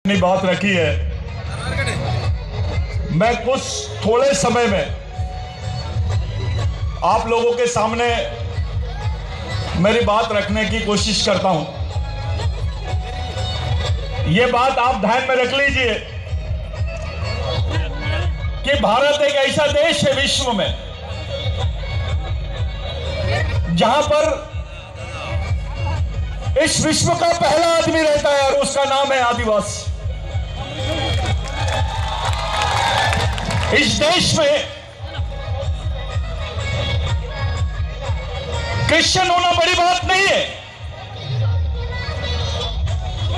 अपनी बात रखी है। मैं कुछ थोड़े समय में आप लोगों के सामने मेरी बात रखने की कोशिश करता हूं। ये बात आप ध्यान में रख लीजिए कि भारत एक ऐसा देश है विश्व में जहां पर इस विश्व का पहला आदमी रहता है और उसका नाम है आदिवासी। इस देश में क्रिश्चियन होना बड़ी बात नहीं है,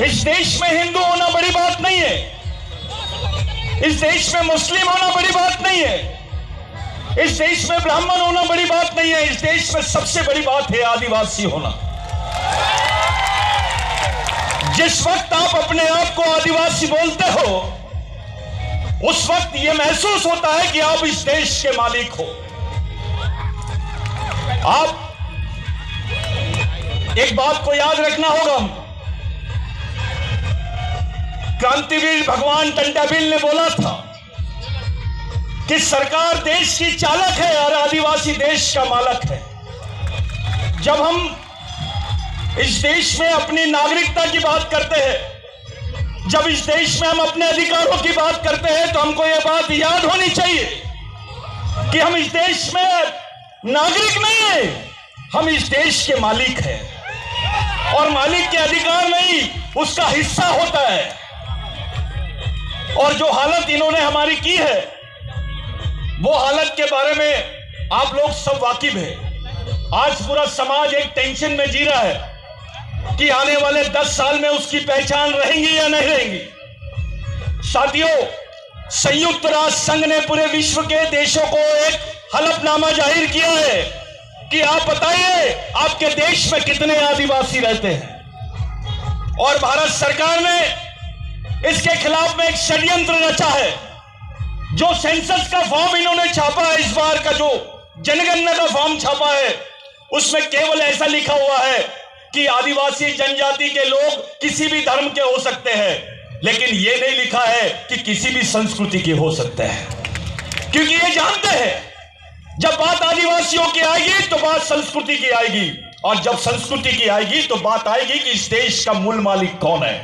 इस देश में हिंदू होना बड़ी बात नहीं है, इस देश में मुस्लिम होना बड़ी बात नहीं है, इस देश में ब्राह्मण होना बड़ी बात नहीं है। इस देश में सबसे बड़ी बात है आदिवासी होना। जिस वक्त आप अपने आप को आदिवासी बोलते हो उस वक्त यह महसूस होता है कि आप इस देश के मालिक हो। आप एक बात को याद रखना होगा, क्रांतिवीर भगवान टंटाबिल ने बोला था कि सरकार देश की चालक है और आदिवासी देश का मालक है। जब हम इस देश में अपनी नागरिकता की बात करते हैं, जब इस देश में हम अपने अधिकारों की बात करते हैं, तो हमको यह बात याद होनी चाहिए कि हम इस देश में नागरिक नहीं हैं, हम इस देश के मालिक हैं। और मालिक के अधिकार नहीं, उसका हिस्सा होता है। और जो हालत इन्होंने हमारी की है वो हालत के बारे में आप लोग सब वाकिफ हैं। आज पूरा समाज एक टेंशन में जी रहा है कि आने वाले 10 साल में उसकी पहचान रहेंगी या नहीं रहेंगी। साथियों, संयुक्त राष्ट्र संघ ने पूरे विश्व के देशों को एक हलफनामा जाहिर किया है कि आप बताइए आपके देश में कितने आदिवासी रहते हैं। और भारत सरकार ने इसके खिलाफ में एक षड्यंत्र रचा है। जो सेंसस का फॉर्म इन्होंने छापा है, इस बार का जो जनगणना का फॉर्म छापा है, उसमें केवल ऐसा लिखा हुआ है कि आदिवासी जनजाति के लोग किसी भी धर्म के हो सकते हैं, लेकिन यह नहीं लिखा है कि किसी भी संस्कृति के हो सकते हैं। क्योंकि ये जानते हैं जब बात आदिवासियों की आएगी तो बात संस्कृति की आएगी, और जब संस्कृति की आएगी तो बात आएगी कि इस देश का मूल मालिक कौन है।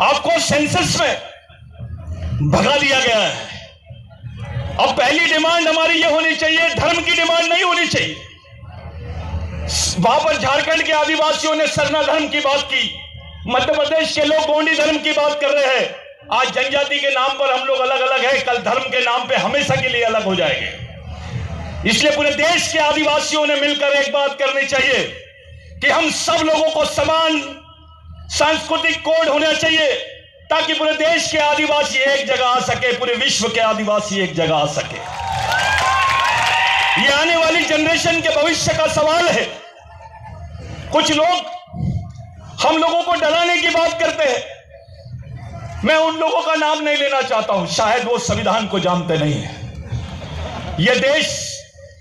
आपको सेंसस में भगा दिया गया है। अब पहली डिमांड हमारी यह होनी चाहिए, धर्म की डिमांड नहीं होनी चाहिए। वहां पर झारखंड के आदिवासियों ने सरना धर्म की बात की, मध्य प्रदेश के लोग गोंडी धर्म की बात कर रहे हैं। आज जनजाति के नाम पर हम लोग अलग अलग हैं, कल धर्म के नाम पे हमेशा के लिए अलग हो जाएंगे। इसलिए पूरे देश के आदिवासियों ने मिलकर एक बात करनी चाहिए कि हम सब लोगों को समान सांस्कृतिक कोड होना चाहिए, ताकि पूरे देश के आदिवासी एक जगह आ सके, पूरे विश्व के आदिवासी एक जगह आ सके। ये आने वाली जनरेशन के भविष्य का सवाल है। कुछ लोग हम लोगों को डराने की बात करते हैं। मैं उन लोगों का नाम नहीं लेना चाहता हूं, शायद वो संविधान को जानते नहीं है। यह देश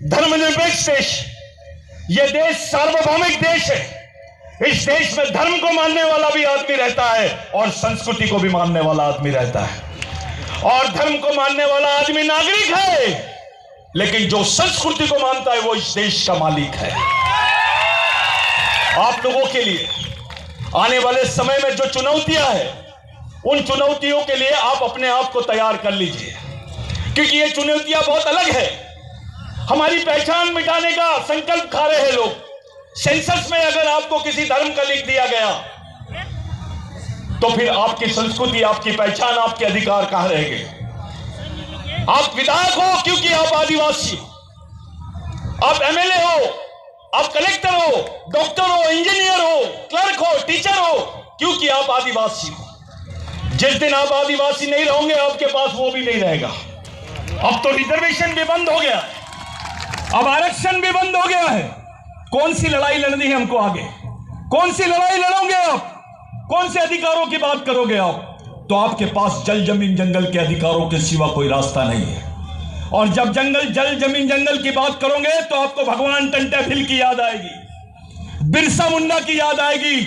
धर्मनिरपेक्ष देश, यह देश सार्वभौमिक देश है। इस देश में धर्म को मानने वाला भी आदमी रहता है और संस्कृति को भी मानने वाला आदमी रहता है। और धर्म को मानने वाला आदमी नागरिक है, लेकिन जो संस्कृति को मानता है वो इस देश का मालिक है। आप लोगों के लिए आने वाले समय में जो चुनौतियां हैं, उन चुनौतियों के लिए आप अपने आप को तैयार कर लीजिए, क्योंकि ये चुनौतियां बहुत अलग है। हमारी पहचान मिटाने का संकल्प खा रहे हैं लोग। सेंसस में अगर आपको किसी धर्म का लिख दिया गया तो फिर आपकी संस्कृति, आपकी पहचान, आपके अधिकार कहां रहेंगे? आप विधायक हो क्योंकि आप आदिवासी हो, आप एमएलए हो, आप कलेक्टर हो, डॉक्टर हो, इंजीनियर हो, क्लर्क हो, टीचर हो, क्योंकि आप आदिवासी हो। जिस दिन आप आदिवासी नहीं रहोगे, आपके पास वो भी नहीं रहेगा। अब तो रिजर्वेशन भी बंद हो गया, अब आरक्षण भी बंद हो गया है। कौन सी लड़ाई लड़नी है हमको आगे? कौन सी लड़ाई लड़ोगे आप? कौन से अधिकारों की बात करोगे आप? तो आपके पास जल जमीन जंगल के अधिकारों के सिवा कोई रास्ता नहीं है। और जब जल जमीन जंगल की बात करोगे तो आपको भगवान टंटाबिल की याद आएगी, बिरसा मुंडा की याद आएगी,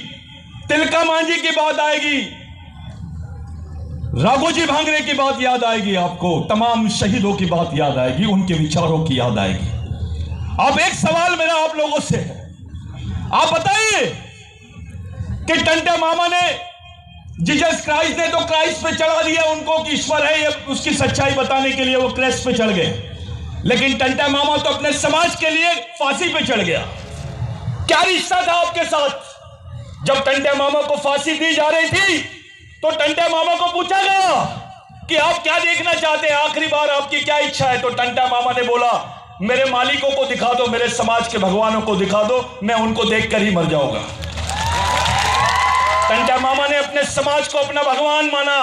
तिलका मांझी की बात आएगी, राघोजी भांगरे की बात याद आएगी आपको, तमाम शहीदों की बात याद आएगी, उनके विचारों की याद आएगी। अब एक सवाल मेरा आप लोगों से है, आप बताइए कि टंटे मामा ने, जीसस क्राइस्ट ने तो क्राइस्ट पे चढ़ा दिया उनको कि ईश्वर है, ये उसकी सच्चाई बताने के लिए वो क्रेस्ट पे चढ़ गए, लेकिन टंटे मामा तो अपने समाज के लिए फांसी पे चढ़ गया। क्या रिश्ता था आपके साथ? जब टंटे मामा को फांसी दी जा रही थी तो टंटे मामा को पूछा गया कि आप क्या देखना चाहते हैं, आखिरी बार आपकी क्या इच्छा है? तो टंटे मामा ने बोला, मेरे मालिकों को दिखा दो, मेरे समाज के भगवानों को दिखा दो, मैं उनको देखकर ही मर जाऊंगा। टंटे मामा ने अपने समाज को अपना भगवान माना,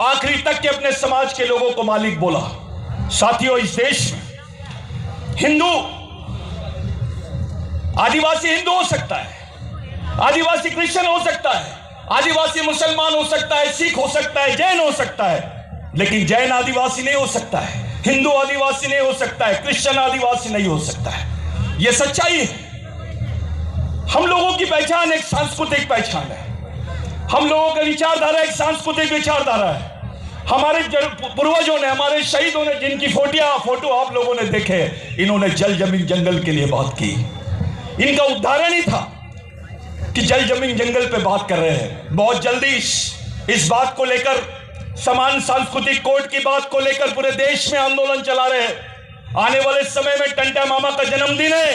आखिरी तक के अपने समाज के लोगों को मालिक बोला। साथियों, इस देश में हिंदू, आदिवासी हिंदू हो सकता है, आदिवासी क्रिश्चियन हो सकता है, आदिवासी मुसलमान हो सकता है, सिख हो सकता है, जैन हो सकता है, लेकिन जैन आदिवासी नहीं हो सकता है, हिंदू आदिवासी नहीं हो सकता है, क्रिश्चियन आदिवासी नहीं हो सकता है। यह सच्चाई है। हम लोगों की पहचान एक सांस्कृतिक पहचान है, हम लोगों का विचारधारा एक सांस्कृतिक विचारधारा है। हमारे पूर्वजों ने, हमारे शहीदों ने, जिनकी फोटो आप लोगों ने देखे, इन्होंने जल जमीन जंगल के लिए बात की। इनका उदाहरण ही था कि जल जमीन जंगल पे बात कर रहे हैं। बहुत जल्दी इस बात को लेकर, समान सांस्कृतिक कोड की बात को लेकर पूरे देश में आंदोलन चला रहे हैं। आने वाले समय में टंटे मामा का जन्मदिन है,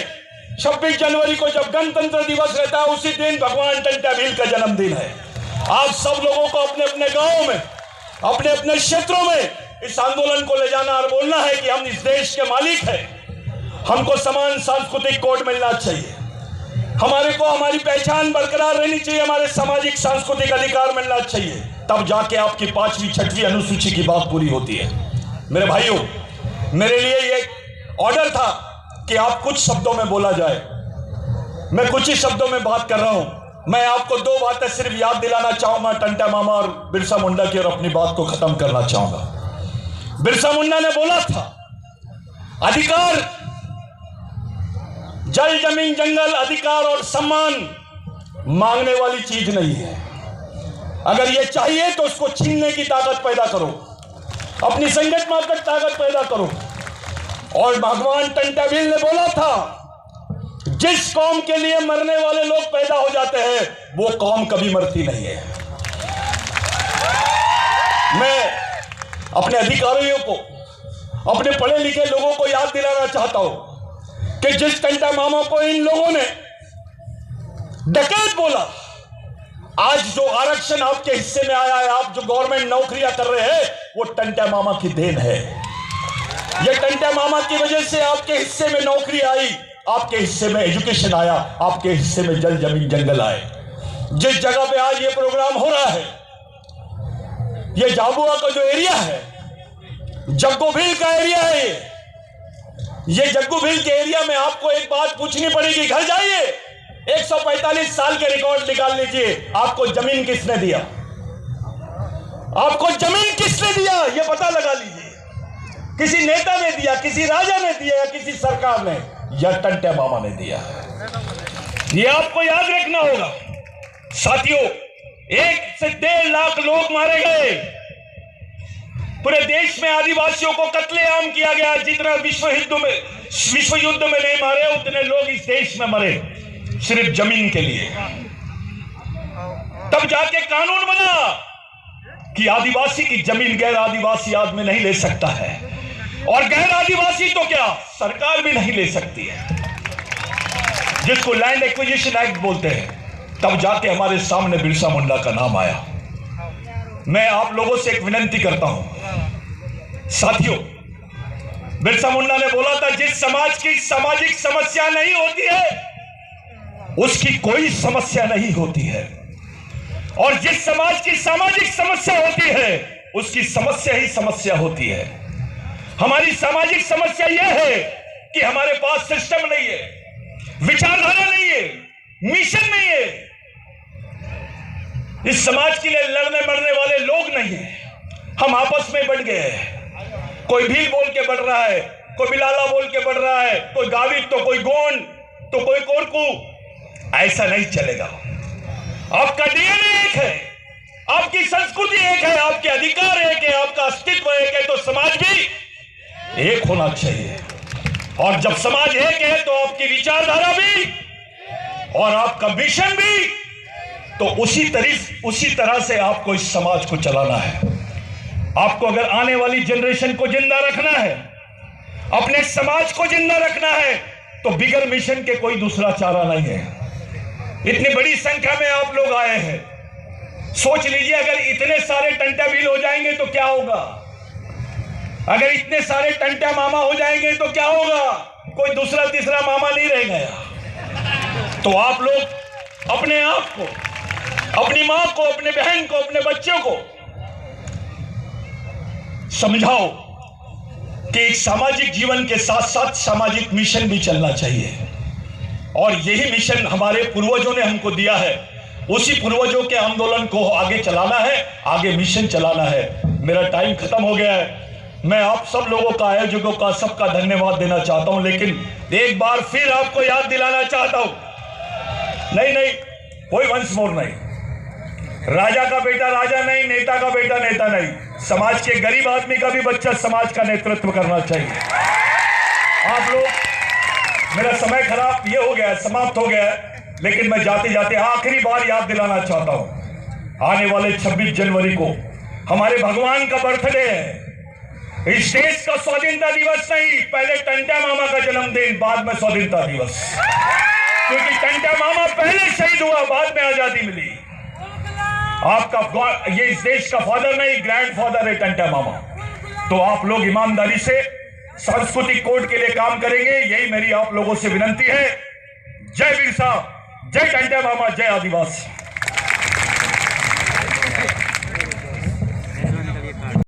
26 जनवरी को जब गणतंत्र दिवस रहता है, उसी दिन भगवान टंटे भील का जन्मदिन है। आप सब लोगों को अपने अपने गांवों में, अपने अपने क्षेत्रों में इस आंदोलन को ले जाना और बोलना है कि हम इस देश के मालिक हैं, हमको समान सांस्कृतिक कोड मिलना चाहिए, हमारे को हमारी पहचान बरकरार रहनी चाहिए, हमारे सामाजिक सांस्कृतिक अधिकार मिलना चाहिए, तब जाके आपकी 5वीं 6वीं अनुसूची की बात पूरी होती है। मेरे भाइयों, मेरे लिए ये ऑर्डर था कि आप कुछ शब्दों में बोला जाए। मैं कुछ ही शब्दों में बात कर रहा हूं। मैं आपको 2 बातें सिर्फ याद दिलाना चाहूंगा, टंटे मामा और बिरसा मुंडा की, और अपनी बात को खत्म करना चाहूंगा। बिरसा मुंडा ने बोला था, अधिकार, जल जमीन जंगल, अधिकार और सम्मान मांगने वाली चीज नहीं है। अगर ये चाहिए तो उसको छीनने की ताकत पैदा करो, अपनी संगठनात्मक ताकत पैदा करो। और भगवान टंटे भील ने बोला था, जिस कौम के लिए मरने वाले लोग पैदा हो जाते हैं, वो कौम कभी मरती नहीं है। मैं अपने अधिकारियों को, अपने पढ़े लिखे लोगों को याद दिलाना चाहता हूं कि जिस टंटे मामा को इन लोगों ने डकैत बोला, आज जो आरक्षण आपके हिस्से में आया है, आप जो गवर्नमेंट नौकरियां कर रहे हैं, वो टंटे मामा की देन है। ये टंटे मामा की वजह से आपके हिस्से में नौकरी आई, आपके हिस्से में एजुकेशन आया, आपके हिस्से में जल जमीन जंगल आए। जिस जगह पे आज ये प्रोग्राम हो रहा है, ये झाबुआ का जो एरिया है, जग्गू भील का एरिया है, ये जग्गू भील के एरिया में आपको एक बात पूछनी पड़ेगी। घर जाइए, 145 साल के रिकॉर्ड निकाल लीजिए, आपको जमीन किसने दिया, आपको जमीन किसने दिया, ये पता लगा लीजिए। किसी नेता ने दिया, किसी राजा ने दिया, या किसी सरकार ने, या टंटे मामा ने दिया। ये आपको याद रखना होगा। साथियों, 1 से 1.5 लाख लोग मारे गए, पूरे देश में आदिवासियों को कत्लेआम किया गया। जितना विश्व युद्ध में नहीं मारे, उतने लोग इस देश में मरे सिर्फ जमीन के लिए। तब जाके कानून बना कि आदिवासी की जमीन गैर आदिवासी आदमी नहीं ले सकता है, और गैर आदिवासी तो क्या, सरकार भी नहीं ले सकती है, जिसको लैंड एक्विजिशन एक्ट बोलते हैं। तब जाके हमारे सामने बिरसा मुंडा का नाम आया। मैं आप लोगों से एक विनती करता हूं साथियों, बिरसा मुंडा ने बोला था, जिस समाज की सामाजिक समस्या नहीं होती है, उसकी कोई समस्या नहीं होती है, और जिस समाज की सामाजिक समस्या होती है, उसकी समस्या ही समस्या होती है। हमारी सामाजिक समस्या यह है कि हमारे पास सिस्टम नहीं है, विचारधारा नहीं है, मिशन नहीं है, इस समाज के लिए लड़ने मरने वाले लोग नहीं है। हम आपस में बढ़ गए हैं, कोई भील बोल के बढ़ रहा है, कोई बिलाला बोल के बढ़ रहा है, कोई गावित तो कोई गोंड तो कोई कोरकू। ऐसा नहीं चलेगा। आपका डीएनए एक है, आपकी संस्कृति एक है, आपकी आपके अधिकार है, कि आपका अस्तित्व है, कि तो समाज भी एक होना चाहिए। और जब समाज एक है तो आपकी विचारधारा भी और आपका मिशन भी, तो उसी तरह से आपको इस समाज को चलाना है। आपको अगर आने वाली जनरेशन को जिंदा रखना है, अपने समाज को जिंदा रखना है, तो बिगर मिशन के कोई दूसरा चारा नहीं है। इतनी बड़ी संख्या में आप लोग आए हैं, सोच लीजिए अगर इतने सारे टंटा बिल हो जाएंगे तो क्या होगा, अगर इतने सारे टंटा मामा हो जाएंगे तो क्या होगा, कोई दूसरा तीसरा मामा नहीं रह गया। तो आप लोग अपने आप को, अपनी मां को, अपने बहन को, अपने बच्चों को समझाओ कि एक सामाजिक जीवन के साथ साथ सामाजिक मिशन भी चलना चाहिए। और यही मिशन हमारे पूर्वजों ने हमको दिया है, उसी पूर्वजों के आंदोलन को आगे चलाना है, आगे मिशन चलाना है। मेरा टाइम खत्म हो गया है। मैं आप सब लोगों का, आयोजकों का, सबका धन्यवाद देना चाहता हूं, लेकिन एक बार फिर आपको याद दिलाना चाहता हूं, नहीं, कोई वंस मोर नहीं, राजा का बेटा राजा नहीं, नेता का बेटा नेता नहीं, समाज के गरीब आदमी का भी बच्चा समाज का नेतृत्व करना चाहिए। आप लोग, मेरा समय खराब ये हो गया है, समाप्त हो गया है, लेकिन मैं जाते जाते आखिरी बार याद दिलाना चाहता हूं, आने वाले 26 जनवरी को हमारे भगवान का बर्थडे है। इस देश का स्वाधीनता दिवस नहीं, पहले टंटा मामा का जन्मदिन, बाद में स्वाधीनता दिवस, क्योंकि टंटा मामा पहले शहीद हुआ, बाद में आजादी मिली। आपका ये इस देश का फादर नहीं, ग्रैंड फादर है टंटा मामा। तो आप लोग ईमानदारी से सांस्कृतिक कोड के लिए काम करेंगे, यही मेरी आप लोगों से विनती है। जय बिरसा, जय टंटा मामा, जय आदिवासी।